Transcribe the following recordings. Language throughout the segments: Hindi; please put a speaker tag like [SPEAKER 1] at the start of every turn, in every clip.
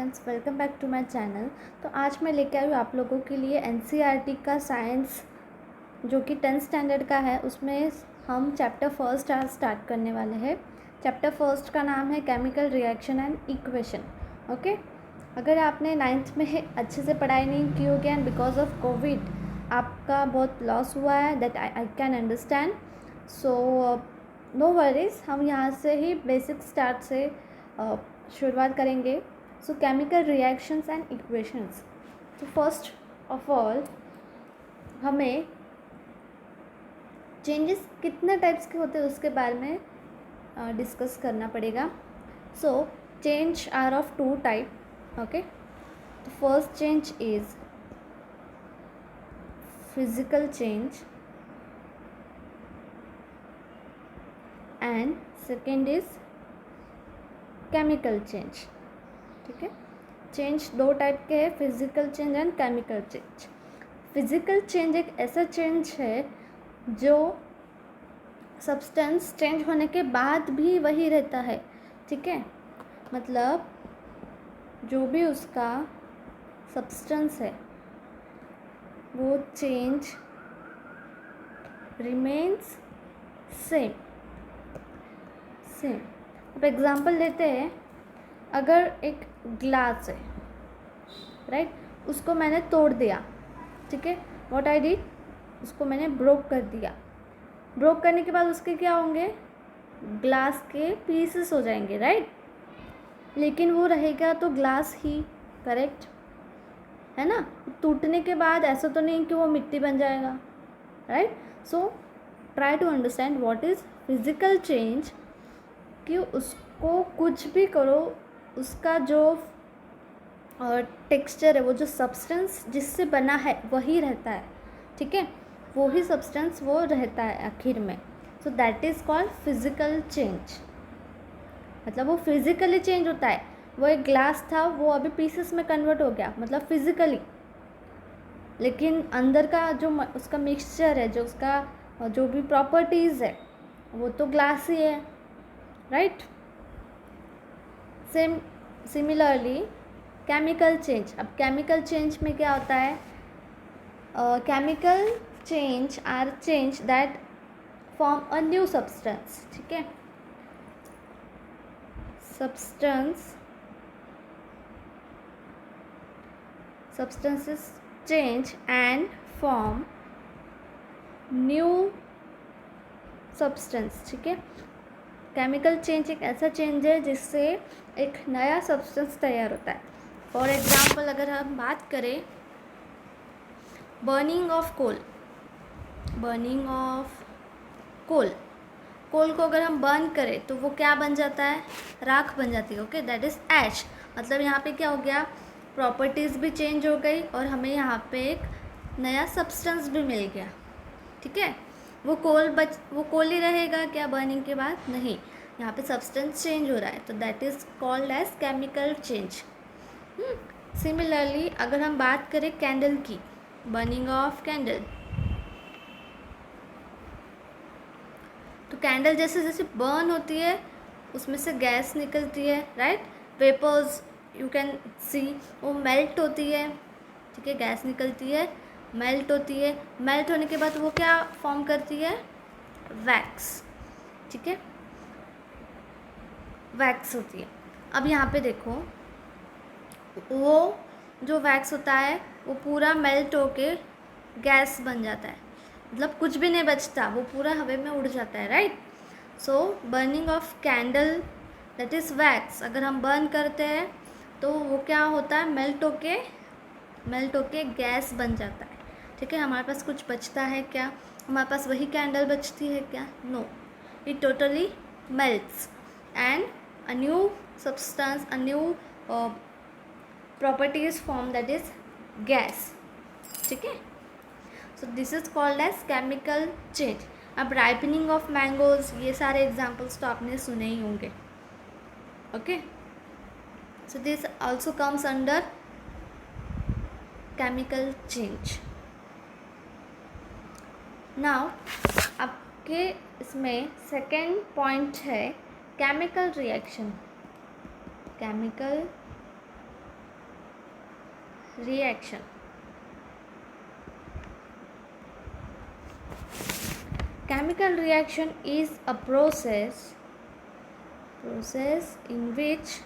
[SPEAKER 1] Students, welcome back to my channel. तो आज मैं लेके आई हूँ आप लोगों के लिए एनसीईआरटी का साइंस जो कि 10th स्टैंडर्ड का है। उसमें हम चैप्टर फर्स्ट आज स्टार्ट करने वाले हैं। चैप्टर फर्स्ट का नाम है chemical reaction and equation. Okay, अगर आपने 9th में अच्छे से पढ़ाई नहीं की होगी एंड बिकॉज ऑफ कोविड आपका बहुत लॉस हुआ है, that I can understand. So no worries, हम यहाँ से ही बेसिक स्टार्ट से शुरुआत करेंगे। So chemical reactions and equations. तो फर्स्ट ऑफ ऑल हमें चेंजेस कितने टाइप्स के होते हैं उसके बारे में डिस्कस करना पड़ेगा। So change are of two type. Okay, तो first change is physical change and second is chemical change. ठीक है, चेंज दो टाइप के हैं, physical change and chemical change. Physical change एक ऐसा चेंज है जो सब्सटेंस चेंज होने के बाद भी वही रहता है। ठीक है, मतलब जो भी उसका सब्सटेंस है वो चेंज रिमेन्स सेम। अब एग्जांपल लेते हैं। अगर एक ग्लास है, राइट, उसको मैंने तोड़ दिया। ठीक है, व्हाट आई डिड, उसको मैंने ब्रोक कर दिया। ब्रोक करने के बाद उसके क्या होंगे, ग्लास के पीसेस हो जाएंगे, राइट। लेकिन वो रहेगा तो ग्लास ही, करेक्ट है ना। टूटने के बाद ऐसा तो नहीं कि वो मिट्टी बन जाएगा, right. So try to understand what is physical change, कि उसको कुछ भी करो उसका जो टेक्सचर है, वो जो सब्सटेंस जिससे बना है वही रहता है। ठीक है, वो ही सब्सटेंस वो रहता है आखिर में। सो that is called physical change. मतलब वो फिजिकली चेंज होता है। वो एक ग्लास था, वो अभी पीसेस में कन्वर्ट हो गया, मतलब फिजिकली। लेकिन अंदर का जो उसका मिक्सचर है, जो उसका जो भी प्रॉपर्टीज़ है, वो तो ग्लास ही है, राइट। Similarly chemical change. अब केमिकल चेंज में क्या होता है, chemical change are change that form a new substance. ठीक है, substances change and form new substance। ठीक है, केमिकल चेंज एक ऐसा चेंज है जिससे एक नया सब्सटेंस तैयार होता है। फॉर एग्जाम्पल अगर हम बात करें बर्निंग ऑफ कोल को अगर हम बर्न करें तो वो क्या बन जाता है, राख बन जाती है। ओके, दैट इज़ ऐश। मतलब यहाँ पे क्या हो गया, प्रॉपर्टीज़ भी चेंज हो गई और हमें यहाँ पे एक नया सब्सटेंस भी मिल गया। ठीक है, वो कोल ही रहेगा क्या बर्निंग के बाद, नहीं, यहाँ पे सब्सटेंस चेंज हो रहा है, तो that is called as chemical change. Similarly अगर हम बात करें कैंडल की, बर्निंग ऑफ कैंडल, तो कैंडल जैसे जैसे बर्न होती है उसमें से गैस निकलती है, right. Vapours you can see, वो मेल्ट होती है। ठीक है, गैस निकलती है, मेल्ट होती है। मेल्ट होने के बाद वो क्या फॉर्म करती है, वैक्स। ठीक है, वैक्स होती है। अब यहाँ पे देखो, वो जो वैक्स होता है वो पूरा मेल्ट होके गैस बन जाता है, मतलब कुछ भी नहीं बचता, वो पूरा हवा में उड़ जाता है, right. So burning of candle that is wax. अगर हम बर्न करते हैं तो वो क्या होता है, मेल्ट होके गैस बन जाता है। ठीक है, हमारे पास कुछ बचता है क्या, हमारे पास वही कैंडल बचती है क्या, no, it totally melts and a new substance, a new property is formed, that is gas। ठीक है, so this is called as chemical change. अब राइपनिंग ऑफ मैंगोज, ये सारे एग्जाम्पल्स तो आपने सुने ही होंगे। Okay, so this also comes under chemical change. Now आपके इसमें सेकेंड पॉइंट है chemical reaction. Chemical reaction. Chemical reaction is a process in which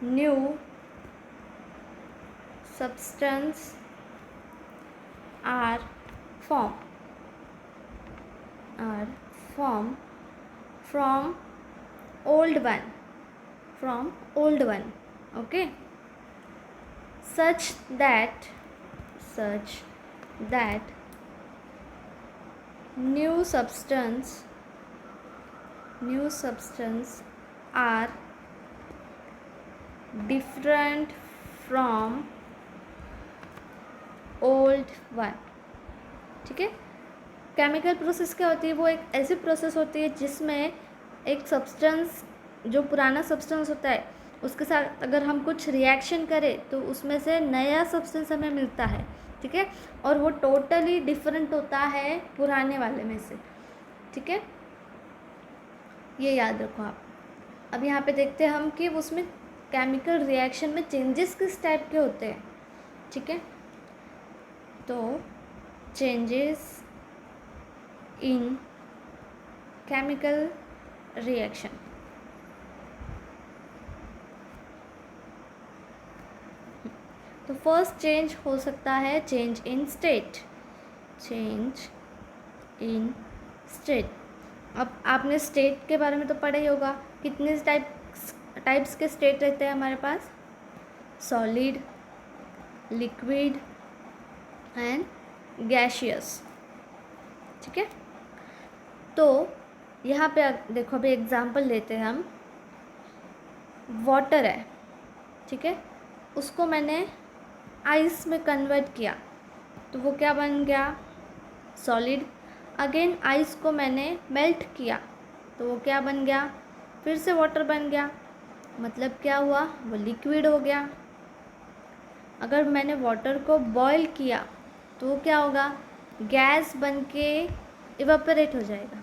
[SPEAKER 1] new substance are formed from old one, okay, such that new substance are different from old one. ठीक है. केमिकल प्रोसेस क्या होती है? वो एक ऐसी प्रोसेस होती है जिसमें एक सब्सटेंस, जो पुराना सब्सटेंस होता है, उसके साथ अगर हम कुछ रिएक्शन करें तो उसमें से नया सब्सटेंस हमें मिलता है. ठीक है. और वो टोटली डिफरेंट होता है पुराने वाले में से. ठीक है, ये याद रखो आप. अब यहाँ पे देखते हैं हम कि उसमें केमिकल रिएक्शन में चेंजेस किस टाइप के होते हैं. ठीक है, तो चेंजेस इन केमिकल रिएक्शन. तो फर्स्ट चेंज हो सकता है चेंज इन स्टेट. अब आपने स्टेट के बारे में तो पढ़ा ही होगा. कितने टाइप्स के स्टेट रहते हैं हमारे पास? Solid, liquid and gaseous. ठीक है, तो यहाँ पे देखो, अभी एग्जांपल लेते हैं हम. वाटर है, ठीक है, उसको मैंने आइस में कन्वर्ट किया तो वो क्या बन गया? सॉलिड. अगेन आइस को मैंने मेल्ट किया तो वो क्या बन गया? फिर से वाटर बन गया. मतलब क्या हुआ? वो लिक्विड हो गया. अगर मैंने वाटर को बॉईल किया तो वो क्या होगा? गैस बन के इवेपोरेट हो जाएगा.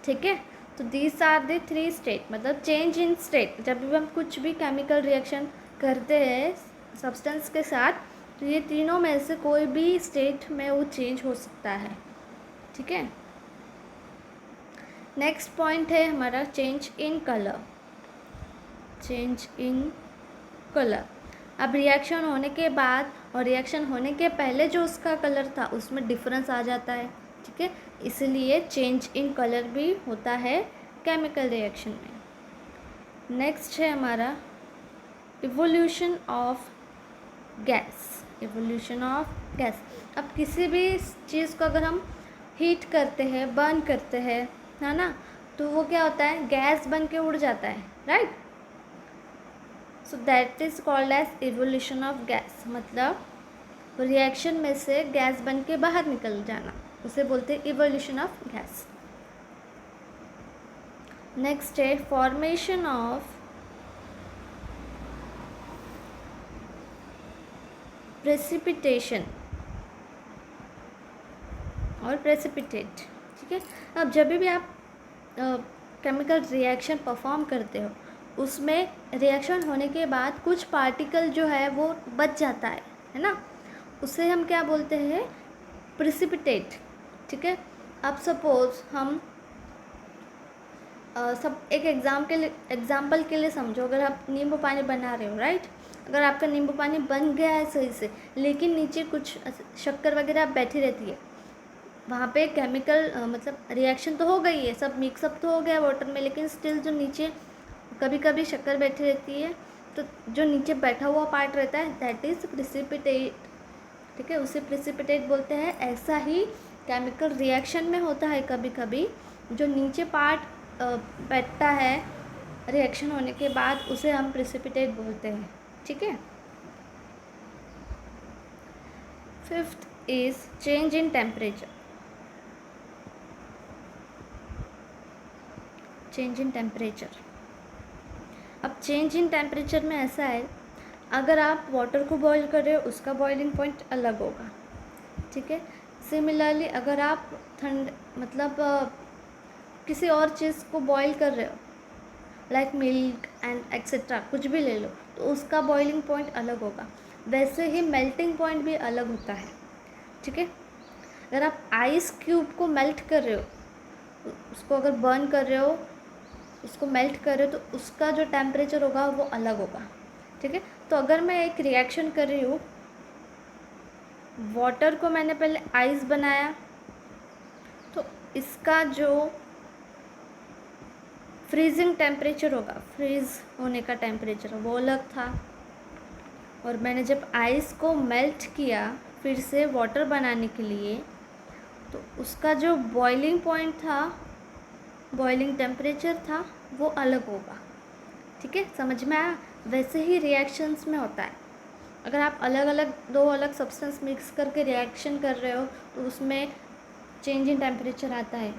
[SPEAKER 1] ठीक है, तो दीज आर द 3 स्टेट. मतलब चेंज इन स्टेट. जब भी हम कुछ भी केमिकल रिएक्शन करते हैं सब्सटेंस के साथ, तो ये तीनों में से कोई भी स्टेट में वो चेंज हो सकता है. ठीक है. नेक्स्ट पॉइंट है हमारा चेंज इन कलर. अब रिएक्शन होने के बाद और रिएक्शन होने के पहले जो उसका कलर था उसमें डिफरेंस आ जाता है. ठीक है, इसलिए चेंज इन कलर भी होता है केमिकल रिएक्शन में. नेक्स्ट है हमारा इवोल्यूशन ऑफ गैस. अब किसी भी चीज़ को अगर हम हीट करते हैं, बर्न करते हैं, है ना, तो वो क्या होता है? गैस बन के उड़ जाता है, right. So that is called as evolution of gas. मतलब रिएक्शन में से गैस बन के बाहर निकल जाना, उसे बोलते हैं इवोल्यूशन ऑफ गैस. नेक्स्ट है फॉर्मेशन ऑफ प्रेसिपिटेशन और प्रेसिपिटेट. ठीक है, अब जब भी आप केमिकल रिएक्शन परफॉर्म करते हो, उसमें रिएक्शन होने के बाद कुछ पार्टिकल जो है वो बच जाता है ना, उसे हम क्या बोलते हैं? प्रेसिपिटेट. ठीक है, अब सपोज हम सब एक एग्जाम्पल के लिए समझो. अगर आप नींबू पानी बना रहे हो, राइट, अगर आपका नींबू पानी बन गया है सही से, लेकिन नीचे कुछ शक्कर वगैरह बैठी रहती है, वहाँ पे केमिकल मतलब रिएक्शन तो हो गई है, सब मिक्सअप तो हो गया वाटर में, लेकिन स्टिल जो नीचे कभी कभी शक्कर बैठी रहती है, तो जो नीचे बैठा हुआ पार्ट रहता है दैट इज़ प्रेसिपिटेट. ठीक है, उसे प्रेसिपिटेट बोलते हैं. ऐसा ही केमिकल रिएक्शन में होता है कभी कभी, जो नीचे पार्ट बैठता है रिएक्शन होने के बाद, उसे हम प्रेसिपिटेट बोलते हैं. ठीक है. 5th is change in temperature. अब चेंज इन टेम्परेचर में ऐसा है, अगर आप वाटर को बॉईल कर रहे हो उसका बॉइलिंग पॉइंट अलग होगा. ठीक है, सिमिलरली अगर आप किसी और चीज़ को बॉईल कर रहे हो, लाइक मिल्क एंड एक्सेट्रा, कुछ भी ले लो, तो उसका बॉइलिंग पॉइंट अलग होगा। वैसे ही मेल्टिंग पॉइंट भी अलग होता है, ठीक है। अगर आप आइस क्यूब को मेल्ट कर रहे हो, उसको अगर बर्न कर रहे हो, उसको मेल्ट कर रहे हो, तो उसका जो टेम्परेचर होगा वो अलग होगा, ठीक है। तो अगर मैं एक रिएक्शन कर रही हूँ, वाटर को मैंने पहले आइस बनाया, तो इसका जो फ्रीजिंग टेम्परेचर होगा, फ्रीज़ होने का टेम्परेचर वो अलग था। और मैंने जब आइस को मेल्ट किया फिर से वाटर बनाने के लिए, तो उसका जो बॉइलिंग पॉइंट था, बॉइलिंग टेम्परेचर था, वो अलग होगा, ठीक है। समझ में आया? वैसे ही रिएक्शंस में होता है। अगर आप अलग अलग दो अलग सब्सटेंस मिक्स करके रिएक्शन कर रहे हो तो उसमें चेंज इन टेम्परेचर आता है।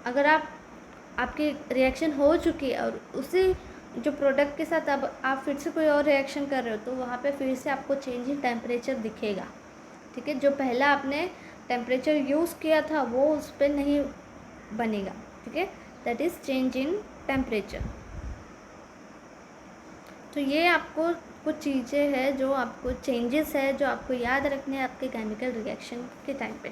[SPEAKER 1] अगर आपकी रिएक्शन हो चुकी है और उसी जो प्रोडक्ट के साथ अब आप फिर से कोई और रिएक्शन कर रहे हो, तो वहाँ पे फिर से आपको चेंज इन टेम्परेचर दिखेगा, ठीक है। जो पहला आपने टेम्परेचर यूज़ किया था वो उस पर नहीं बनेगा, ठीक है। That is change in temperature. तो ये आपको कुछ चीज़ें हैं जो आपको चेंजेस है जो आपको याद रखने हैं आपके केमिकल रिएक्शन के टाइम पे,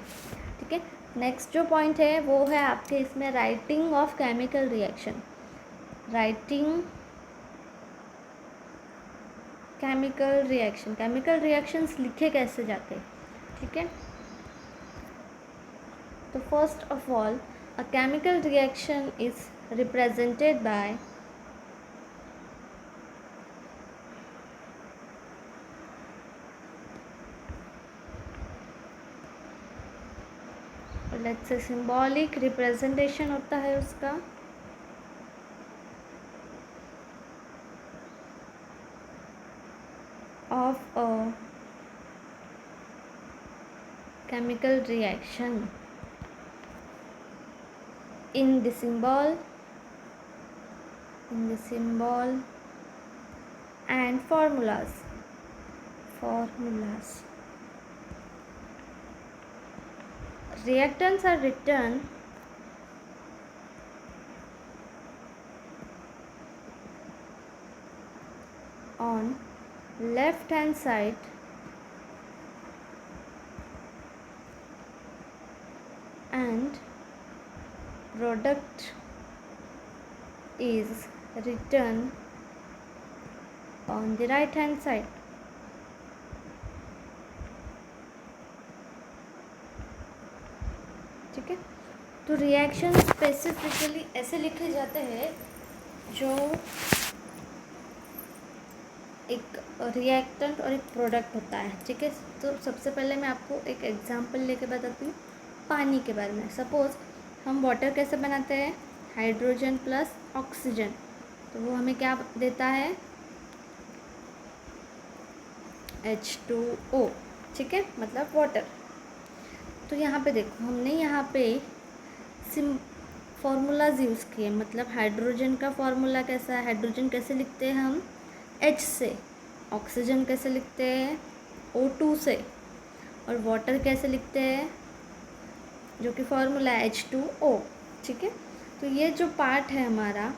[SPEAKER 1] ठीक है। नेक्स्ट जो पॉइंट है वो है आपके इसमें writing of chemical reaction. Writing chemical reactions लिखे कैसे जाते हैं, ठीक है। तो first of all, a chemical reaction is represented by let's say symbolic representation होता है उसका। Of a chemical reaction in the symbol and formulas. Reactants are written on left hand side and product is written on the right hand side, ठीक है। तो रिएक्शन स्पेसिफिकली ऐसे लिखे जाते हैं जो एक रिएक्टेंट और एक प्रोडक्ट होता है, ठीक है। तो सबसे पहले मैं आपको एक एग्जांपल लेके बताती हूँ पानी के बारे में। सपोज़ हम वाटर कैसे बनाते हैं, हाइड्रोजन प्लस ऑक्सीजन, तो वो हमें क्या देता है, H2O, ठीक है, मतलब वाटर। तो यहाँ पे देखो हमने यहाँ पे फार्मूलाज यूज़ किए, मतलब हाइड्रोजन का फार्मूला कैसा है, हाइड्रोजन कैसे लिखते हैं हम, H से। ऑक्सीजन कैसे लिखते हैं, O2 से। और वाटर कैसे लिखते हैं, जो कि फार्मूला है H2O, ठीक है। तो ये जो पार्ट है हमारा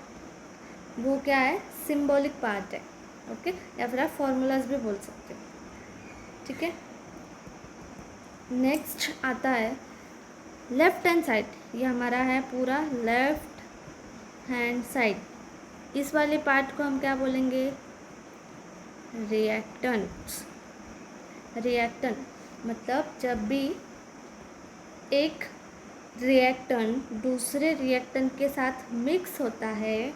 [SPEAKER 1] वो क्या है, सिंबॉलिक पार्ट है, ओके, या फिर आप फार्मूलाज भी बोल सकते हो, ठीक है। नेक्स्ट आता है लेफ्ट हैंड साइड। ये हमारा है पूरा लेफ्ट हैंड साइड। इस वाले पार्ट को हम क्या बोलेंगे, रिएक्टेंट्स। रिएक्टेंट मतलब जब भी एक रिएक्टेंट दूसरे रिएक्टेंट के साथ मिक्स होता है,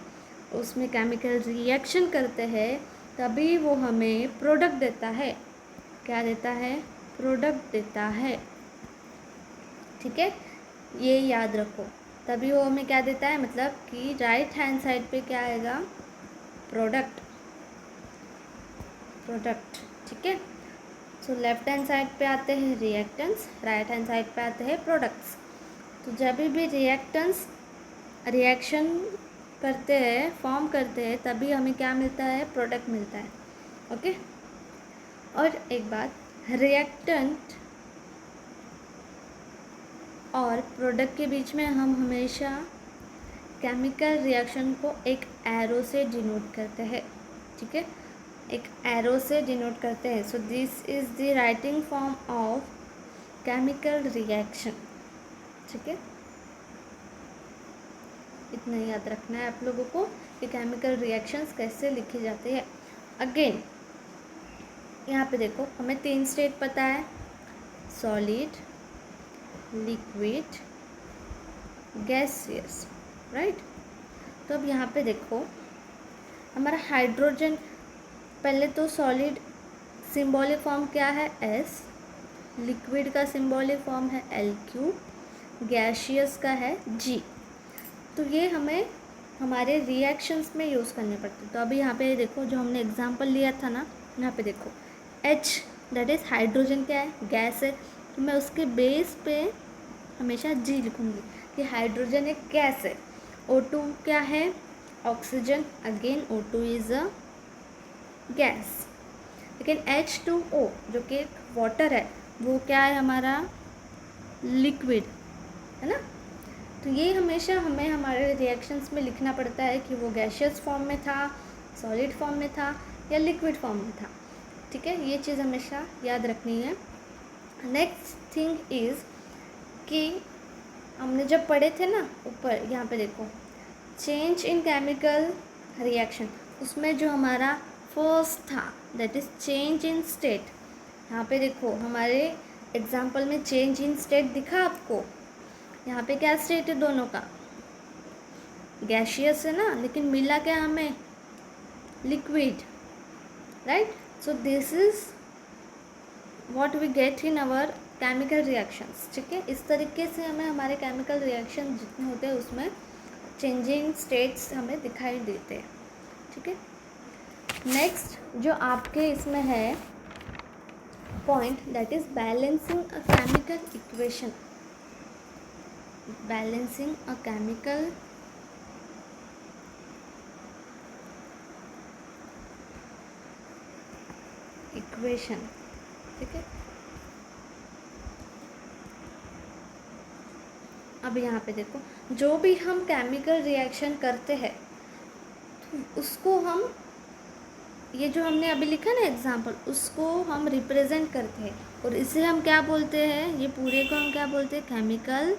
[SPEAKER 1] उसमें केमिकल रिएक्शन करते हैं, तभी वो हमें प्रोडक्ट देता है। क्या देता है, प्रोडक्ट देता है, ठीक है। ये याद रखो, तभी वो हमें क्या देता है, मतलब कि राइट हैंड साइड पे क्या आएगा, प्रोडक्ट, ठीक है। सो लेफ्ट हैंड साइड पे आते हैं रिएक्टेंट्स, राइट हैंड साइड पे आते हैं प्रोडक्ट्स। तो जब भी रिएक्टेंट्स रिएक्शन करते हैं, फॉर्म करते हैं, तभी हमें क्या मिलता है, प्रोडक्ट मिलता है, ओके। और एक बात, रिएक्टेंट और प्रोडक्ट के बीच में हम हमेशा केमिकल रिएक्शन को एक एरो से डिनोट करते हैं, ठीक है। एक एरो से डिनोट करते हैं। So this is the writing form of chemical reaction. ठीक है, इतना याद रखना है आप लोगों को कि केमिकल रिएक्शंस कैसे लिखे जाते हैं। अगेन यहाँ पे देखो, हमें 3 स्टेट पता है, सॉलिड, लिक्विड, गैसियस, राइट। तो अब यहाँ पे देखो हमारा हाइड्रोजन, पहले तो सॉलिड सिंबॉलिक फॉर्म क्या है, एस, लिक्विड का सिंबॉलिक फॉर्म है L3, गैसियस का है G। तो ये हमें हमारे रिएक्शंस में यूज़ करने पड़ते हैं। तो अभी यहाँ पे देखो, जो हमने एग्जांपल लिया था ना, यहाँ पे देखो H दैट इज़ हाइड्रोजन क्या है, गैस है। तो मैं उसके बेस पे हमेशा G लिखूँगी कि हाइड्रोजन एक गैस है। O2 क्या है, oxygen, again O2 is a gas. लेकिन H2O जो कि एक वाटर है, वो क्या है, हमारा लिक्विड है ना। तो ये हमेशा हमें हमारे रिएक्शंस में लिखना पड़ता है कि वो गैसियस फॉर्म में था, सॉलिड फॉर्म में था या लिक्विड फॉर्म में था। ठीक है, ये चीज़ हमेशा याद रखनी है। नेक्स्ट थिंग इज़ कि हमने जब पढ़े थे ना ऊपर, यहाँ पे देखो चेंज इन केमिकल रिएक्शन, उसमें जो हमारा फर्स्ट था that is change in state. यहाँ पे देखो हमारे एग्जाम्पल में चेंज इन स्टेट दिखा आपको। यहाँ पे क्या स्टेट है दोनों का, गैसियस है ना, लेकिन मिला क्या हमें, liquid, right. So this is what we get in our chemical reactions. ठीक है, इस तरीके से हमें हमारे केमिकल रिएक्शन जितने होते हैं उसमें चेंजिंग स्टेट्स हमें दिखाई देते हैं। ठीक है, नेक्स्ट जो आपके इसमें है point that is balancing a chemical equation. Balancing a chemical equation. ठीक है, अब यहाँ पे देखो, जो भी हम केमिकल रिएक्शन करते हैं उसको हम, ये जो हमने अभी लिखा ना एग्जाम्पल, उसको हम रिप्रेजेंट करते हैं और इसे हम क्या बोलते हैं, ये पूरे को हम क्या बोलते हैं, केमिकल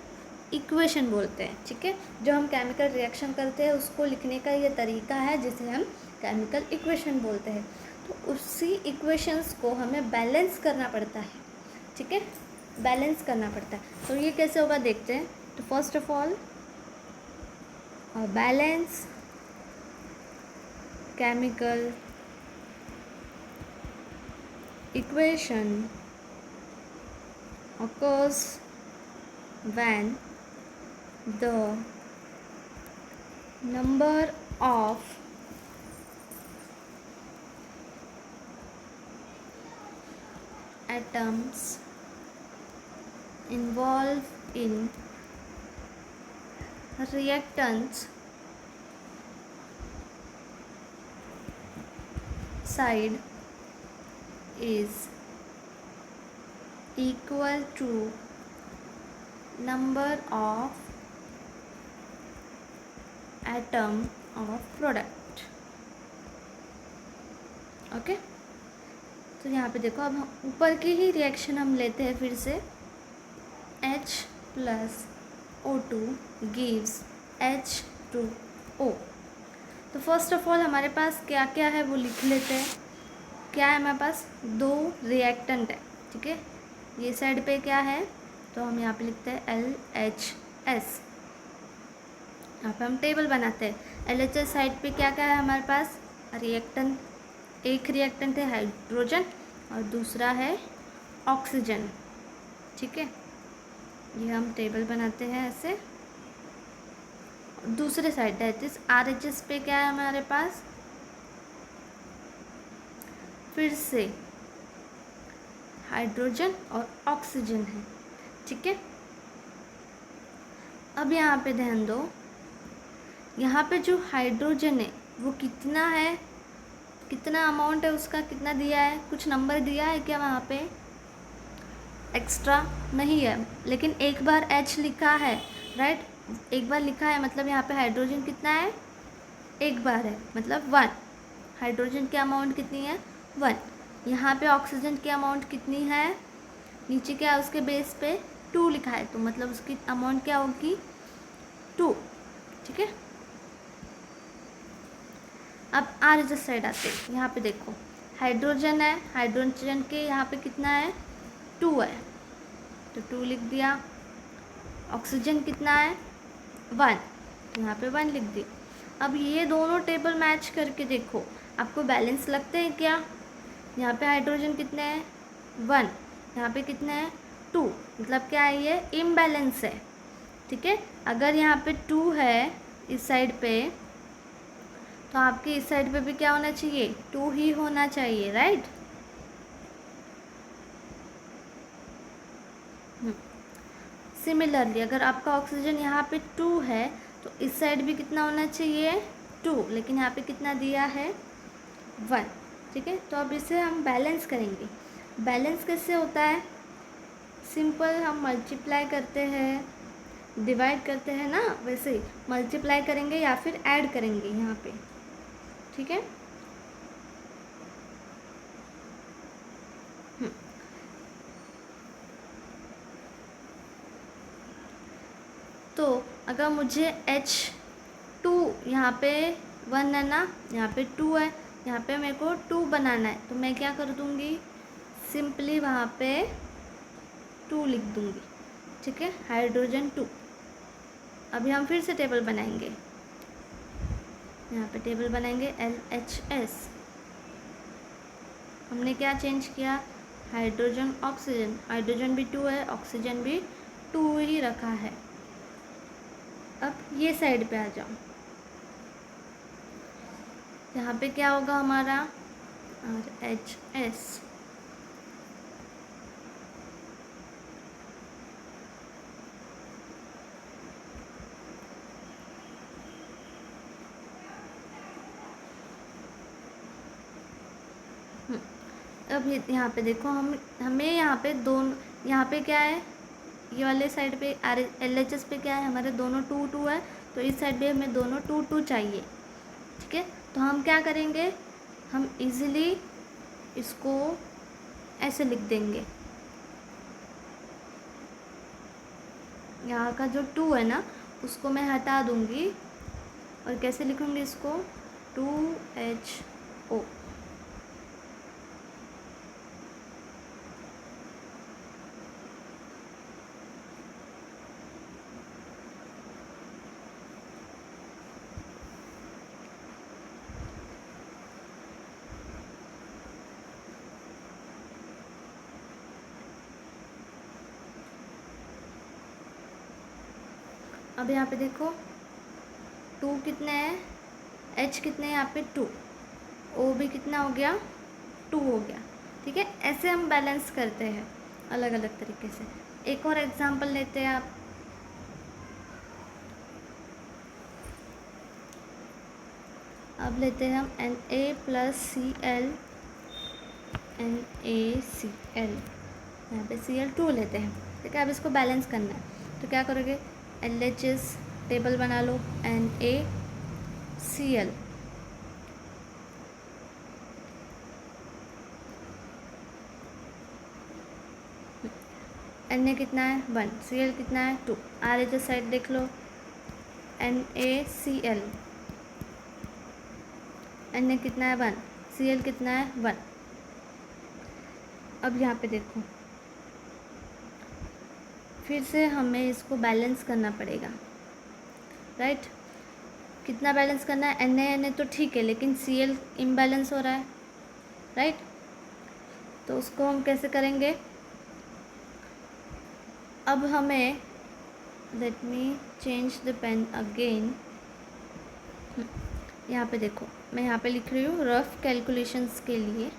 [SPEAKER 1] इक्वेशन बोलते हैं। ठीक है, जो हम केमिकल रिएक्शन करते हैं उसको लिखने का ये तरीका है जिसे हम केमिकल इक्वेशन बोलते हैं। तो उसी इक्वेशंस को हमें बैलेंस करना पड़ता है। ठीक है, बैलेंस करना पड़ता है। तो ये कैसे होगा देखते हैं। तो first of all balance chemical equation occurs when the number of atoms involved in reactants side is equal to number of atom of product। Okay, तो यहाँ पे देखो, अब हम ऊपर की ही रिएक्शन हम लेते हैं फिर से। H plus O2 gives H2O। तो फर्स्ट ऑफ ऑल हमारे पास क्या क्या है वो लिख लेते हैं। क्या है हमारे पास, 2 रिएक्टेंट है। ठीक है, ये साइड पे क्या है, तो हम यहाँ पे लिखते हैं LHS। यहाँ पे हम टेबल बनाते हैं। LHS साइड पे क्या क्या है हमारे पास, रिएक्टेंट, एक रिएक्टेंट है हाइड्रोजन और दूसरा है ऑक्सीजन। ठीक है, ये हम टेबल बनाते हैं ऐसे। दूसरे साइड दैट इज RHS पे क्या है हमारे पास, फिर से हाइड्रोजन और ऑक्सीजन है। ठीक है, अब यहाँ पे ध्यान दो, यहाँ पे जो हाइड्रोजन है वो कितना है, कितना अमाउंट है उसका, कितना दिया है, कुछ नंबर दिया है क्या वहाँ पे, एक्स्ट्रा नहीं है, लेकिन एक बार H लिखा है, राइट, एक बार लिखा है, मतलब यहाँ पे हाइड्रोजन कितना है, एक बार है, मतलब 1, हाइड्रोजन की अमाउंट कितनी है 1। यहाँ पे ऑक्सीजन की अमाउंट कितनी है, नीचे क्या है उसके बेस पे 2 लिखा है, तो मतलब उसकी अमाउंट क्या होगी 2। ठीक है, अब आर इस साइड आते हैं। यहाँ पे देखो हाइड्रोजन है, हाइड्रोजन के यहाँ पे कितना है 2 है, तो 2 लिख दिया। ऑक्सीजन कितना है 1, तो यहाँ पे 1 लिख दिया। अब ये दोनों टेबल मैच करके देखो आपको बैलेंस लगते हैं क्या। यहाँ पे हाइड्रोजन कितने हैं 1, यहाँ पे कितने हैं 2, मतलब क्या है ये इम्बैलेंस है। ठीक है, अगर यहाँ पे 2 है इस साइड पे, तो आपके इस साइड पे भी क्या होना चाहिए 2 ही होना चाहिए, राइट। सिमिलरली अगर आपका ऑक्सीजन यहाँ पे 2 है तो इस साइड भी कितना होना चाहिए 2, लेकिन यहाँ पे कितना दिया है 1। ठीक है, तो अब इसे हम बैलेंस करेंगे। बैलेंस कैसे होता है, सिंपल हम मल्टीप्लाई करते हैं, डिवाइड करते हैं ना, वैसे ही मल्टीप्लाई करेंगे या फिर ऐड करेंगे यहाँ पे। ठीक है, तो अगर मुझे H2 यहाँ पे 1 है ना, यहाँ पे 2 है, यहाँ पे मेरे को 2 बनाना है, तो मैं क्या कर दूँगी सिंपली वहाँ पे 2 लिख दूँगी। ठीक है, हाइड्रोजन 2। अभी हम फिर से टेबल बनाएंगे, यहाँ पे टेबल बनाएंगे LHS। हमने क्या चेंज किया, हाइड्रोजन ऑक्सीजन, हाइड्रोजन भी 2 है, ऑक्सीजन भी 2 ही रखा है। अब ये साइड पे आ जाओ, यहाँ पे क्या होगा हमारा RHS। अब यहाँ पे देखो हमें यहाँ पे दोनों, यहाँ पे क्या है ये वाले साइड पे LHS पे क्या है हमारे दोनों 2 2 है, तो इस साइड पे हमें दोनों 2 2 चाहिए। ठीक है, तो हम क्या करेंगे, हम इजीली इसको ऐसे लिख देंगे, यहाँ का जो 2 है ना उसको मैं हटा दूँगी और कैसे लिखूँगी इसको 2HO। अब यहाँ पे देखो 2 कितने हैं, H कितने हैं यहाँ पे 2, O भी कितना हो गया 2 हो गया। ठीक है, ऐसे हम बैलेंस करते हैं अलग अलग तरीके से। एक और एग्जांपल लेते हैं आप, अब लेते हैं हम Na+Cl, NaCl, यहाँ पे Cl2 लेते हैं। ठीक है, अब इसको बैलेंस करना है तो क्या करोगे LHS टेबल बना लो, NaCl, Na कितना है 1, Cl कितना है 2, RHS साइड देख लो NaCl, Na कितना है 1, Cl कितना है 1। अब यहाँ पे देखो फिर से हमें इसको बैलेंस करना पड़ेगा, राइट। कितना बैलेंस करना है, Na तो ठीक है लेकिन Cl इम्बैलेंस हो रहा है, राइट। तो उसको हम कैसे करेंगे, अब हमें let me change the pen again. यहाँ पे देखो मैं यहाँ पे लिख रही हूँ रफ कैलकुलेशंस के लिए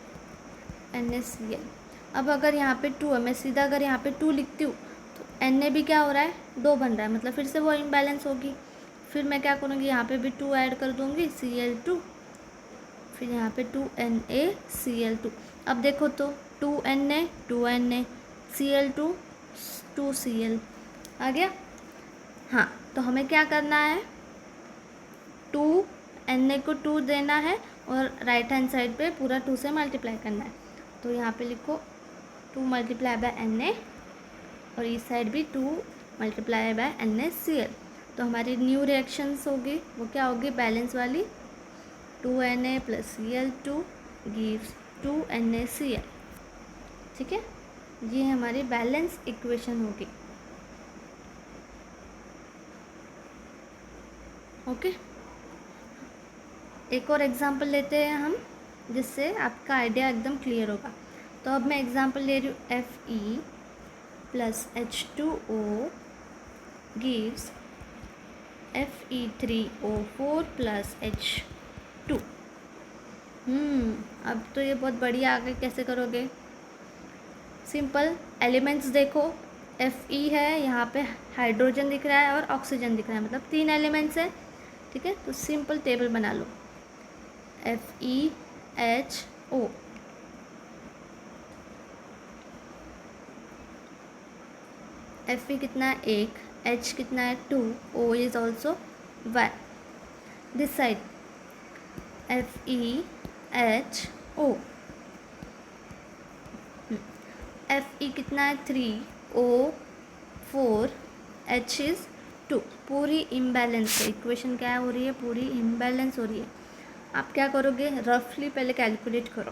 [SPEAKER 1] NaCl। अब अगर यहाँ पे 2 है, मैं सीधा अगर यहाँ पे 2 लिखती हूँ तो Na भी क्या हो रहा है 2 बन रहा है, मतलब फिर से वो इम्बैलेंस होगी। फिर मैं क्या करूँगी यहाँ पे भी 2 ऐड कर दूँगी Cl2, फिर यहाँ पे 2NaCl2। अब देखो तो 2Na 2Na, Cl2 2Cl आ गया। हाँ, तो हमें क्या करना है 2 Na को 2 देना है और राइट हैंड साइड पे पूरा 2 से मल्टीप्लाई करना है। तो यहाँ पे लिखो 2 मल्टीप्लाई बाय Na और इस साइड भी 2 मल्टीप्लाई बाय NaCl। तो हमारी न्यू रिएक्शंस होगी वो क्या होगी, बैलेंस वाली, 2Na + Cl2 गिव्स 2NaCl। ठीक है, ये हमारी बैलेंस इक्वेशन होगी। ओके, एक और एग्जांपल लेते हैं हम, जिससे आपका आइडिया एकदम क्लियर होगा। तो अब मैं एग्जांपल ले रही हूँ, Fe + H2O gives Fe3O4 + H2। अब तो ये बहुत बढ़िया आ गई। कैसे करोगे, सिंपल, एलिमेंट्स देखो, Fe है, यहाँ पे हाइड्रोजन दिख रहा है और ऑक्सीजन दिख रहा है, मतलब 3 एलिमेंट्स है। ठीक है, तो सिंपल टेबल बना लो, FeHO, Fe कितना है 1, H कितना है 2, O is also 1। This side FeHO, Fe कितना है 3, O 4, H इज 2। पूरी इम्बैलेंस है, इक्वेशन क्या हो रही है, पूरी इम्बैलेंस हो रही है। आप क्या करोगे, रफली पहले कैलकुलेट करो।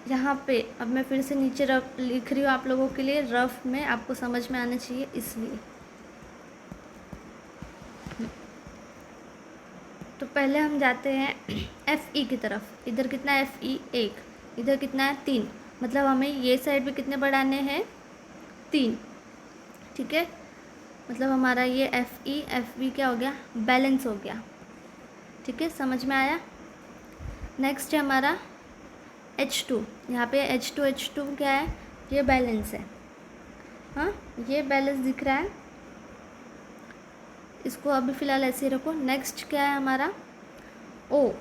[SPEAKER 1] यहाँ पे अब मैं फिर से नीचे रफ लिख रही हूँ आप लोगों के लिए, रफ में आपको समझ में आना चाहिए इसलिए। तो पहले हम जाते हैं Fe की तरफ। इधर कितना है Fe 1, इधर कितना है 3, मतलब हमें ये साइड भी कितने बढ़ाने हैं 3। ठीक है, मतलब हमारा ये Fe क्या हो गया, बैलेंस हो गया। ठीक है, समझ में आया। नेक्स्ट है हमारा H2। यहाँ पे H2 क्या है, ये बैलेंस है। हाँ, ये बैलेंस दिख रहा है, इसको अभी फ़िलहाल ऐसे ही रखो। नेक्स्ट क्या है हमारा O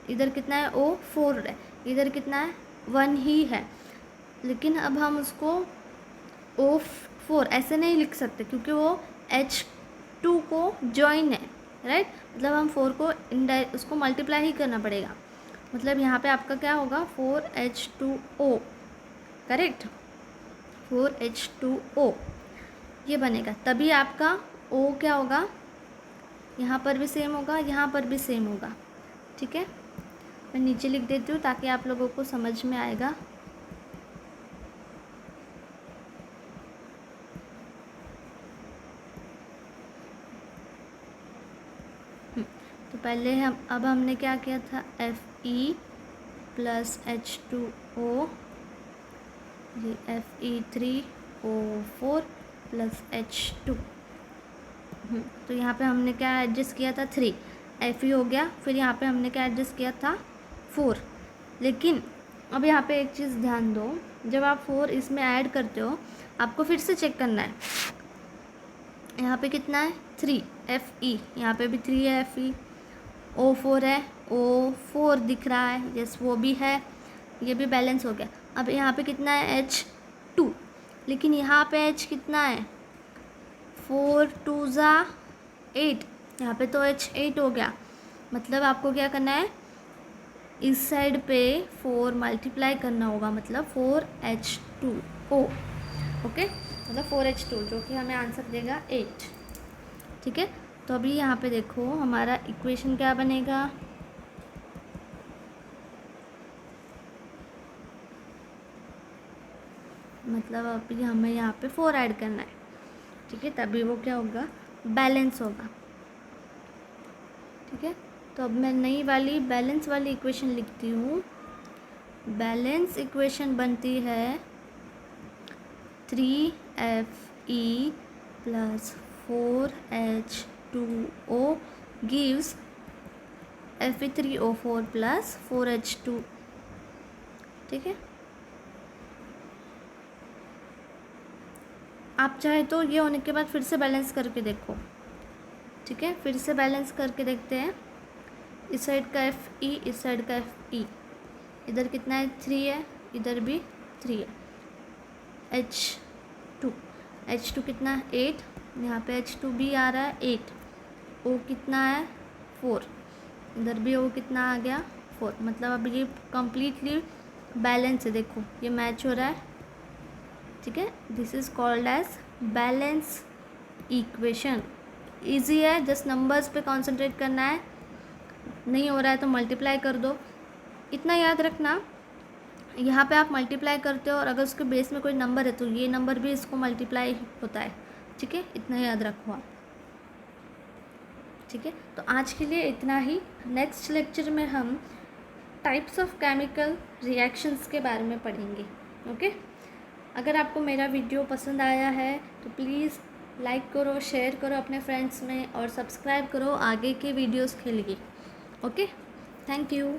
[SPEAKER 1] इधर कितना है O 4 है, इधर कितना है 1 ही है, लेकिन अब हम उसको O4 ऐसे नहीं लिख सकते क्योंकि वो H2 को जॉइन है, राइट। मतलब हम 4 को उसको मल्टीप्लाई ही करना पड़ेगा। मतलब यहाँ पे आपका क्या होगा 4H2O, करेक्ट, 4H2O ये बनेगा, तभी आपका O क्या होगा, यहाँ पर भी सेम होगा, यहाँ पर भी सेम होगा। ठीक है, मैं नीचे लिख देती हूँ ताकि आप लोगों को समझ में आएगा। तो पहले अब हमने क्या किया था, Fe + H2O, ये Fe3O4 + H2। तो यहाँ पे हमने क्या एडजस्ट किया था 3, Fe हो गया, फिर यहाँ पे हमने क्या एडजस्ट किया था 4। लेकिन अब यहाँ पे एक चीज़ ध्यान दो, जब आप 4 इसमें ऐड करते हो आपको फिर से चेक करना है। यहाँ पे कितना है 3 Fe, यहाँ पे भी 3 है Fe, O4 है, O4 दिख रहा है, यस वो भी है, ये भी बैलेंस हो गया। अब यहाँ पे कितना है H2, लेकिन यहाँ पे H कितना है 4 2 = 8, यहाँ पे तो H8 हो गया। मतलब आपको क्या करना है, इस साइड पे 4 मल्टीप्लाई करना होगा, मतलब 4H2O। ओके, मतलब 4H2 जो कि हमें आंसर देगा 8। ठीक है, तो अभी यहाँ पे देखो हमारा इक्वेशन क्या बनेगा, मतलब अभी हमें यहाँ पे 4 ऐड करना है। ठीक है, तभी वो क्या होगा, बैलेंस होगा। ठीक है, तो अब मैं नई वाली बैलेंस वाली इक्वेशन लिखती हूँ। बैलेंस इक्वेशन बनती है 3Fe + 4H2O gives Fe3O4 + 4H2। ठीक है, आप चाहे तो ये होने के बाद फिर से बैलेंस करके देखो। ठीक है, फिर से बैलेंस करके देखते हैं। इस साइड का Fe, इस साइड का Fe, इधर कितना है 3 है, इधर भी 3 है। H2 कितना है 8, यहाँ पे H2 भी आ रहा है 8। O कितना है 4, इधर भी वो कितना आ गया 4, मतलब अब ये कम्प्लीटली बैलेंस है। देखो ये मैच हो रहा है, ठीक है। This is called as balance equation. Easy है, जस्ट नंबर्स पे कंसंट्रेट करना है, नहीं हो रहा है तो मल्टीप्लाई कर दो। इतना याद रखना, यहाँ पे आप मल्टीप्लाई करते हो और अगर उसके बेस में कोई नंबर है तो ये नंबर भी इसको मल्टीप्लाई होता है, ठीक है। इतना याद रखो आप, ठीक है। तो आज के लिए इतना ही। नेक्स्ट लेक्चर में हम टाइप्स ऑफ केमिकल रिएक्शंस के बारे में पढ़ेंगे, ओके। अगर आपको मेरा वीडियो पसंद आया है तो प्लीज़ लाइक करो, शेयर करो अपने फ्रेंड्स में और सब्सक्राइब करो आगे के वीडियोस के लिए, ओके। Thank you.